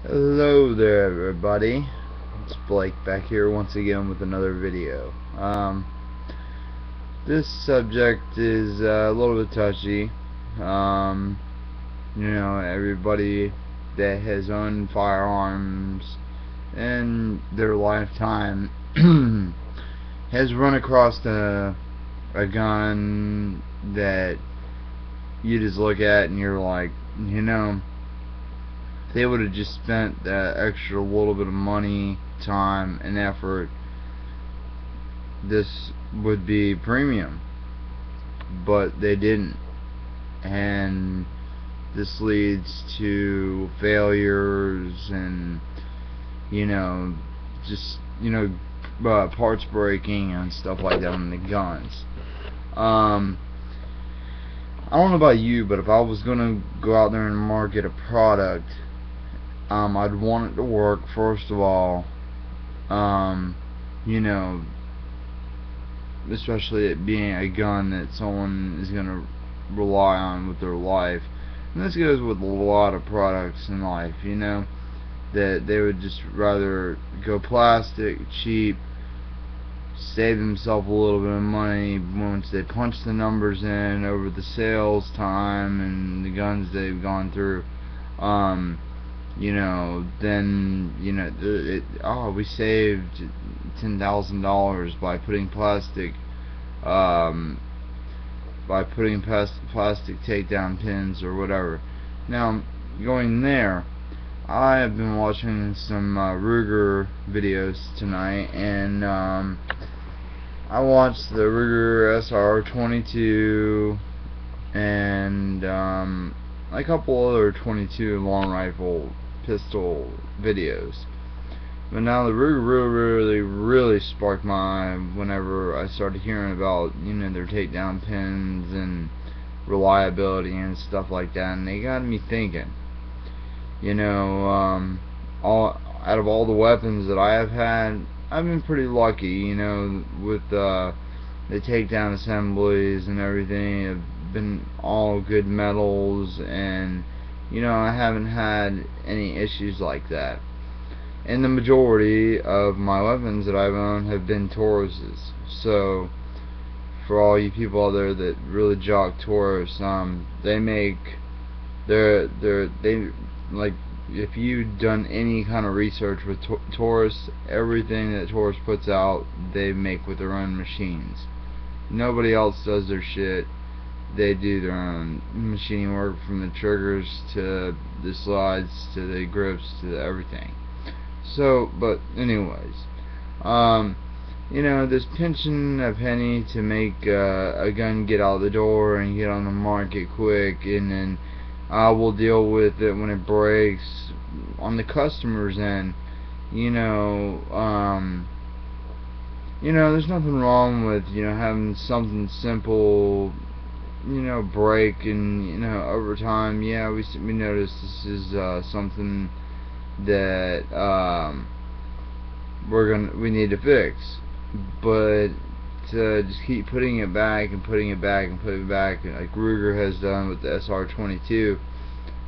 Hello there, everybody. It's Blake back here once again with another video. This subject is a little bit touchy. Everybody that has owned firearms in their lifetime has run across a gun that you just look at and you're like, if they would have just spent that extra little bit of money, time, and effort, this would be premium. But they didn't. And this leads to failures and, just, parts breaking and stuff like that on the guns. I don't know about you, but if I was going to go out there and market a product, I'd want it to work, first of all. You know, Especially it being a gun that someone is going to rely on with their life. And this goes with a lot of products in life, that they would just rather go plastic, cheap, save themselves a little bit of money once they punch the numbers in over the sales time and the guns they've gone through. Then we saved $10,000 by putting plastic takedown pins or whatever. Now, going there, I have been watching some Ruger videos tonight, and I watched the Ruger SR22 and a couple other 22 long rifle pistol videos. But now the Ruger really sparked my eye whenever I started hearing about, their takedown pins and reliability and stuff like that, and they got me thinking. Out of all the weapons that I have had, I've been pretty lucky, with the takedown assemblies and everything. Have been all good metals, and I haven't had any issues like that. And the majority of my weapons that I've owned have been Tauruses. So for all you people out there that really jock Taurus, they make they like, if you've done any kind of research with Taurus, everything that Taurus puts out, they make with their own machines. Nobody else does their shit. They do their own machining work, from the triggers to the slides to the grips to everything. So, but anyways, this pinching a penny to make a gun get out the door and get on the market quick, and then we'll deal with it when it breaks on the customer's end. There's nothing wrong with having something simple break, and over time, yeah, we notice this is something that we need to fix. But to just keep putting it back and putting it back and putting it back, like Ruger has done with the SR22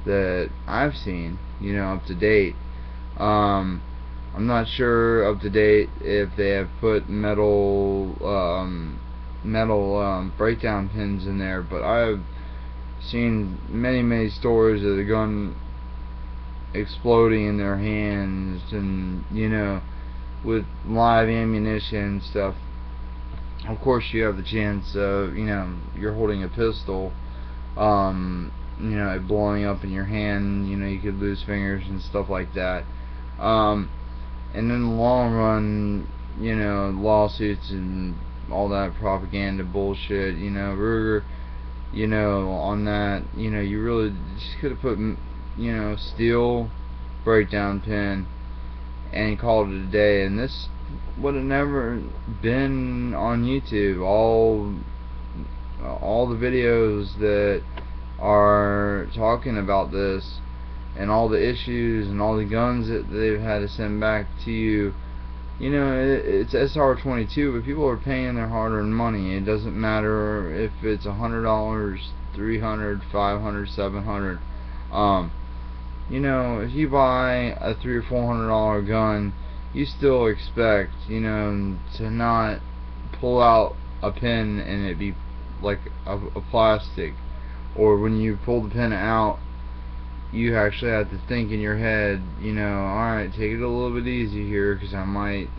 that I've seen, up to date. I'm not sure up to date if they have put metal breakdown pins in there, but I've seen many stories of the gun exploding in their hands, and with live ammunition and stuff. Of course, you have the chance of you're holding a pistol, it blowing up in your hand. You could lose fingers and stuff like that. And in the long run, lawsuits and all that propaganda bullshit, Ruger, on that, you really just could have put, steel breakdown pin and called it a day, and this would have never been on YouTube. All the videos that are talking about this, and all the issues and all the guns that they've had to send back to you, it's SR22, but people are paying their hard-earned money. It doesn't matter if it's $100, $300, $500, $700. you know, if you buy a $300 or $400 gun, you still expect, you know, to not pull out a pin and it be like a plastic, or when you pull the pin out, you actually have to think in your head, you know, alright, take it a little bit easy here, because I might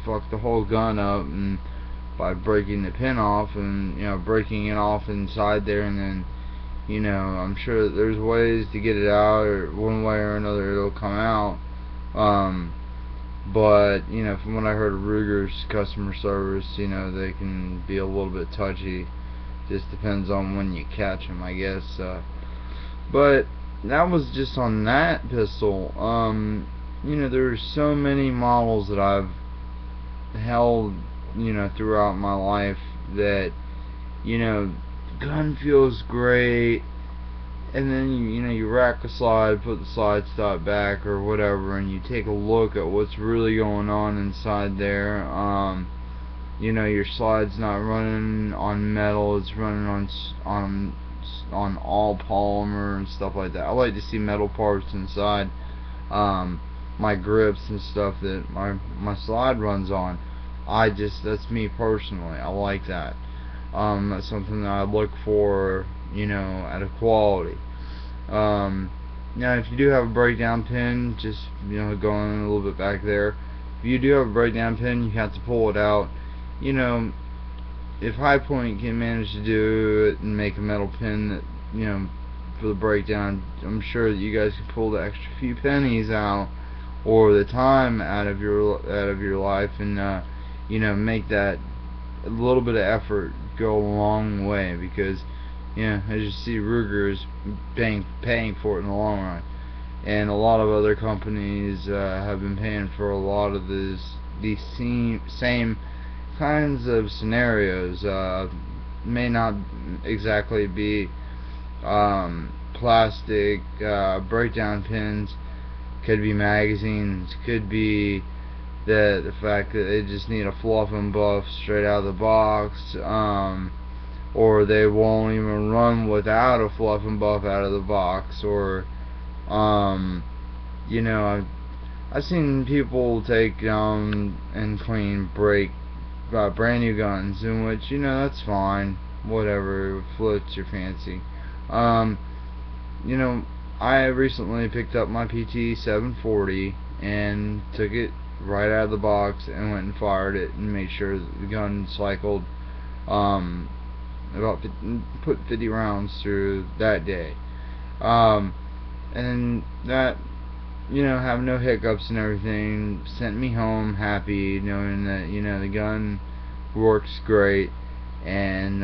fuck the whole gun up, and by breaking the pin off, and, you know, breaking it off inside there, and then, you know, I'm sure that there's ways to get it out, or one way or another it'll come out. But, you know, from what I heard of Ruger's customer service, you know, they can be a little bit touchy. Just depends on when you catch them, I guess. But that was just on that pistol. You know, there's so many models that I've held, you know, throughout my life that, you know, gun feels great, and then you know, you rack the slide, put the slide stop back or whatever, and you take a look at what's really going on inside there. You know, your slide's not running on metal, it's running on all polymer and stuff like that. I like to see metal parts inside my grips and stuff that my slide runs on. That's me personally, I like that. That's something that I look for, you know, out of quality. Now, if you do have a breakdown pin, just, you know, going a little bit back there, if you do have a breakdown pin, you have to pull it out. You know, if High Point can manage to do it and make a metal pin that, you know, for the breakdown, I'm sure that you guys can pull the extra few pennies out, or the time out of your life, and you know, make that a little bit of effort go a long way, because, you know, as you see, Ruger is paying for it in the long run, and a lot of other companies have been paying for a lot of these same kinds of scenarios. May not exactly be plastic breakdown pins, could be magazines, could be the fact that they just need a fluff and buff straight out of the box, or they won't even run without a fluff and buff out of the box, or you know, I've seen people take and clean break brand new guns, in which, you know, that's fine, whatever floats your fancy. You know, I recently picked up my PT 740 and took it right out of the box and went and fired it and made sure that the gun cycled put 50 rounds through that day, and that, you know, have no hiccups and everything, sent me home happy, knowing that, you know, the gun works great, and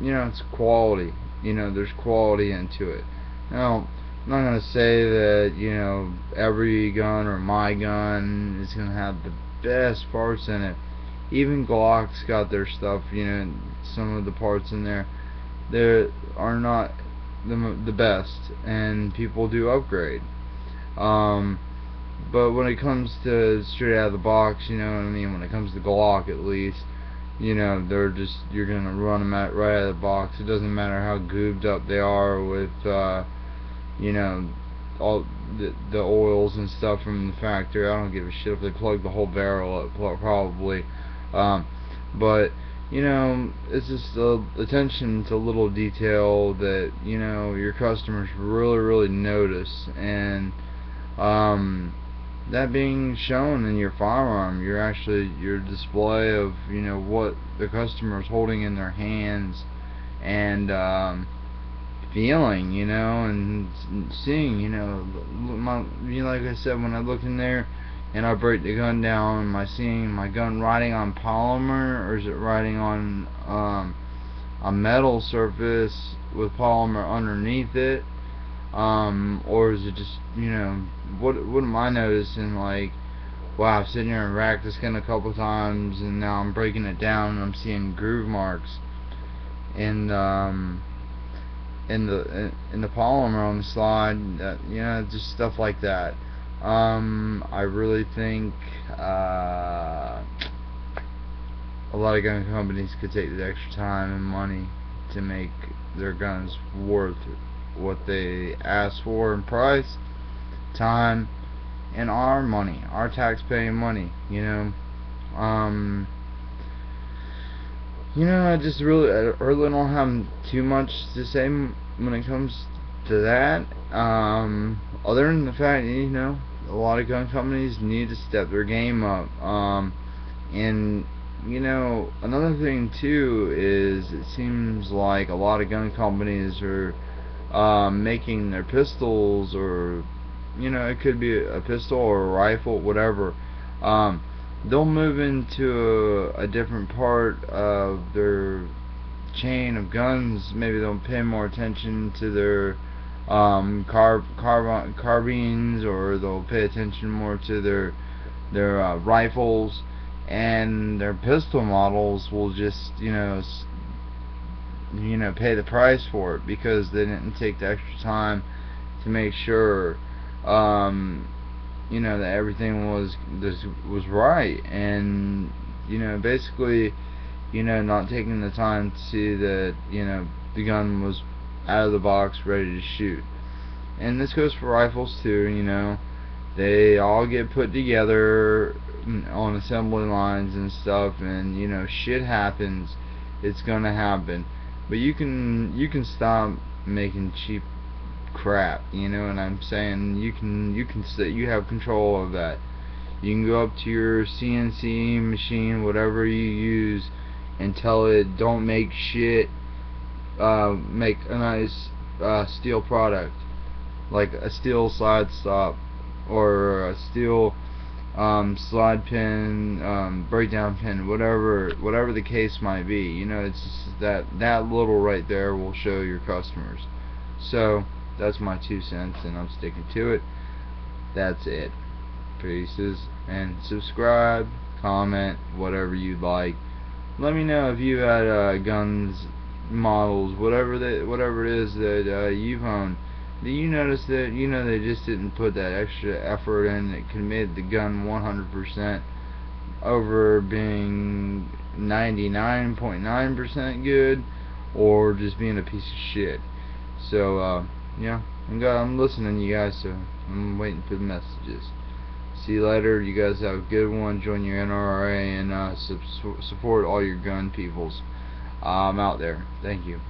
you know, it's quality. You know, there's quality into it. Now, I'm not gonna say that, you know, every gun or my gun is gonna have the best parts in it. Even Glock's got their stuff, you know, some of the parts in there are not the best, and people do upgrade. But when it comes to straight out of the box, you know what I mean, when it comes to Glock at least, you know, you're gonna run them right out of the box. It doesn't matter how goobed up they are with you know, all the oils and stuff from the factory. I don't give a shit if they plug the whole barrel up, probably. But, you know, it's just attention to little detail that, you know, your customers really notice, and that being shown in your firearm, your display of, you know, what the customer is holding in their hands, and feeling, you know, and seeing, you know, like I said, when I look in there and I break the gun down, am I seeing my gun riding on polymer, or is it riding on a metal surface with polymer underneath it, or is it just, you know, what am I noticing? Like, wow, I'm sitting here and racked this gun a couple times, and now I'm breaking it down and I'm seeing groove marks in the polymer on the slide, you know, just stuff like that. I really think a lot of gun companies could take the extra time and money to make their guns worth what they ask for in price, time, and our money, our tax-paying money. I just really don't have too much to say when it comes to that. Other than the fact, a lot of gun companies need to step their game up. And another thing too is it seems like a lot of gun companies are making their pistols, or it could be a pistol or a rifle, whatever. They'll move into a different part of their chain of guns. Maybe they'll pay more attention to their carbines, or they'll pay attention more to their rifles, and their pistol models will just pay the price for it because they didn't take the extra time to make sure that everything was right, and basically not taking the time to see that the gun was out of the box ready to shoot. And this goes for rifles too. They all get put together on assembly lines and stuff, and shit happens. It's gonna happen, but you can stop making cheap crap. You know what I'm saying? You have control of that. You can go up to your CNC machine, whatever you use, and tell it, don't make shit. Make a nice steel product, like a steel slide stop, or a steel slide pin, breakdown pin, whatever the case might be. It's just that little right there will show your customers. So that's my 2 cents, and I'm sticking to it. That's it. Pieces. And subscribe, comment, whatever you'd like. Let me know if you had guns, models, whatever it is that you've owned. Do you notice that they just didn't put that extra effort in that could make the gun 100% over being 99.9% good, or just being a piece of shit? So yeah, I'm listening to you guys, so I'm waiting for the messages. See you later. You guys have a good one. Join your NRA and support all your gun peoples out there. Thank you.